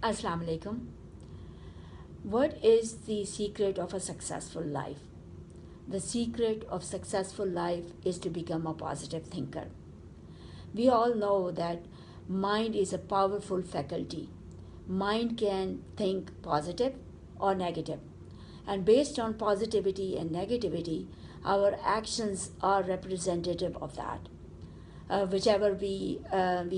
Assalamu alaikum. What is the secret of a successful life? The secret of successful life is to become a positive thinker. We all know that mind is a powerful faculty. Mind can think positive or negative. And based on positivity and negativity, our actions are representative of that. Whichever we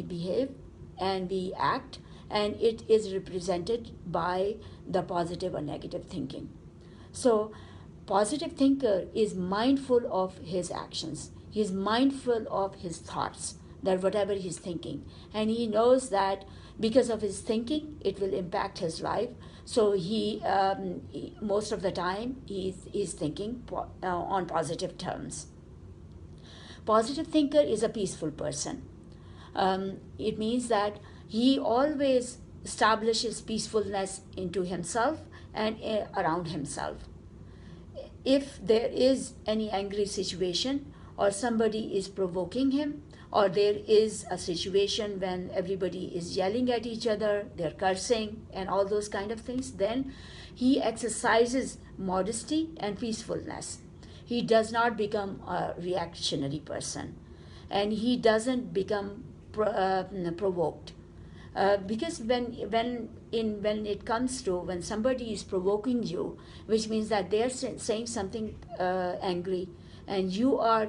behave and we act, and it is represented by the positive or negative thinking. So, positive thinker is mindful of his actions. He is mindful of his thoughts, that whatever he's thinking, and he knows that because of his thinking, it will impact his life. So he most of the time he's thinking on positive terms. Positive thinker is a peaceful person. It means that he always establishes peacefulness into himself and around himself. If there is any angry situation, or somebody is provoking him, or there is a situation when everybody is yelling at each other, they're cursing and all those kind of things, then he exercises modesty and peacefulness. He does not become a reactionary person, and he doesn't become provoked. Because when it comes to when somebody is provoking you, which means that they're saying something angry, and you are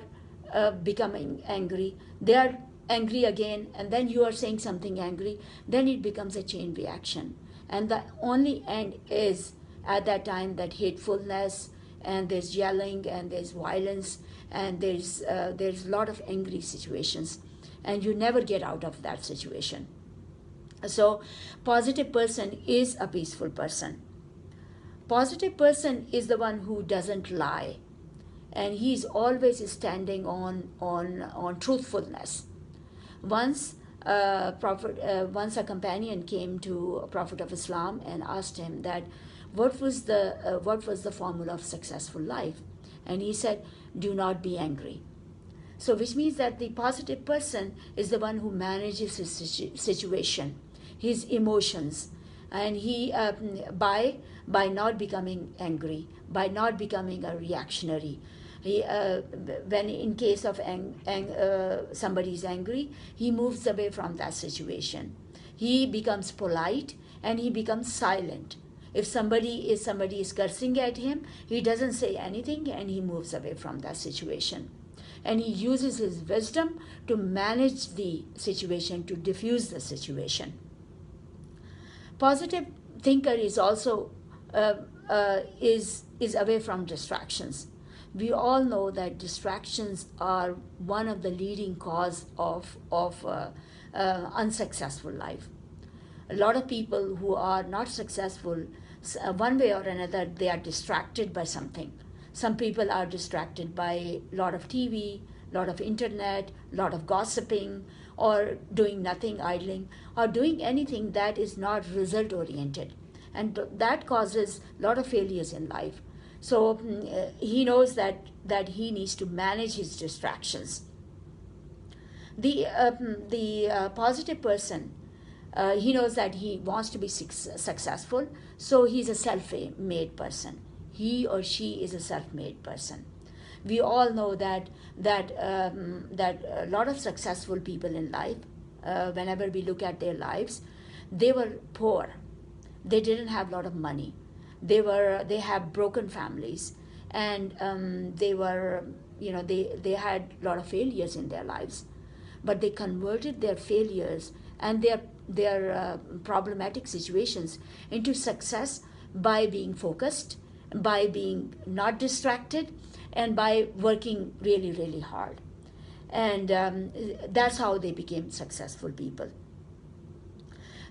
becoming angry, they are angry again, and then you are saying something angry, then it becomes a chain reaction, and the only end is at that time that hatefulness, and there's yelling, and there's violence, and there's a lot of angry situations, and you never get out of that situation. So positive person is a peaceful person. Positive person is the one who doesn't lie, and he is always standing on truthfulness. Once once a companion came to a Prophet of Islam and asked him that what was the formula of successful life, and he said, "Do not be angry." So, which means that the positive person is the one who manages his situation, his emotions, and he by not becoming angry, by not becoming a reactionary. He, when in case of somebody is angry, he moves away from that situation. He becomes polite and he becomes silent. If somebody is cursing at him, he doesn't say anything and he moves away from that situation. And he uses his wisdom to manage the situation, to diffuse the situation. Positive thinker is also is away from distractions. We all know that distractions are one of the leading cause of unsuccessful life. A lot of people who are not successful, one way or another, they are distracted by something. Some people are distracted by a lot of TV, lot of internet, lot of gossiping, or doing nothing, idling, or doing anything that is not result oriented, and that causes a lot of failures in life. So he knows that he needs to manage his distractions. The positive person, he knows that he wants to be successful, so he's a self-made person. He or she is a self-made person. We all know that a lot of successful people in life, whenever we look at their lives, they were poor. They didn't have a lot of money. They have broken families, and they were, they had a lot of failures in their lives, but they converted their failures and their problematic situations into success by being focused, by being not distracted, and by working really, really hard. And that's how they became successful people.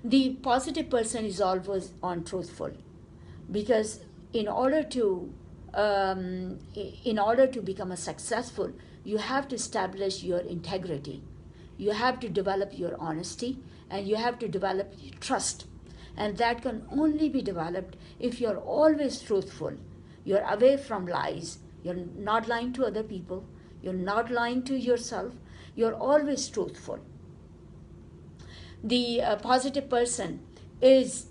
The positive person is always on truthful, because in order to become a successful, you have to establish your integrity, you have to develop your honesty, and you have to develop trust. And that can only be developed if you're always truthful. You're away from lies. You're not lying to other people. You're not lying to yourself. You're always truthful. The positive person is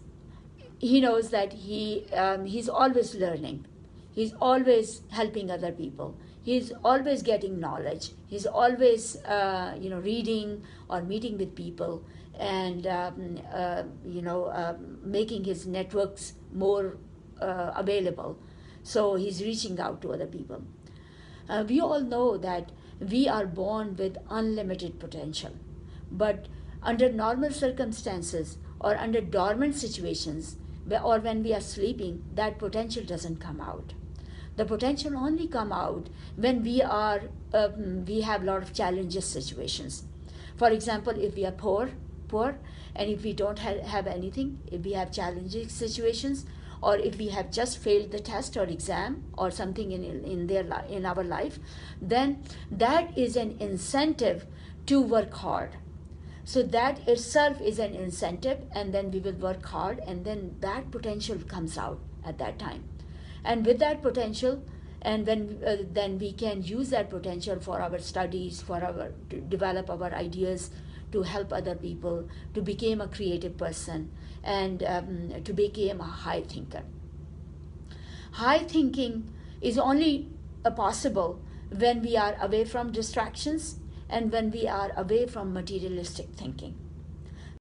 he knows that he's always learning. He's always helping other people. He's always getting knowledge. He's always reading or meeting with people, and making his networks more available. So he's reaching out to other people. We all know that we are born with unlimited potential, but under normal circumstances or under dormant situations, or when we are sleeping, that potential doesn't come out. The potential only come out when we have a lot of challenges situations. For example, if we are poor, and if we don't have anything, if we have challenging situations, or if we have just failed the test or exam or something in our life, then that is an incentive to work hard. So that itself is an incentive, and then we will work hard, and then that potential comes out at that time. And with that potential, and then we can use that potential for our studies, to develop our ideas, to help other people, to become a creative person, and to become a high thinker. High thinking is only possible when we are away from distractions and when we are away from materialistic thinking.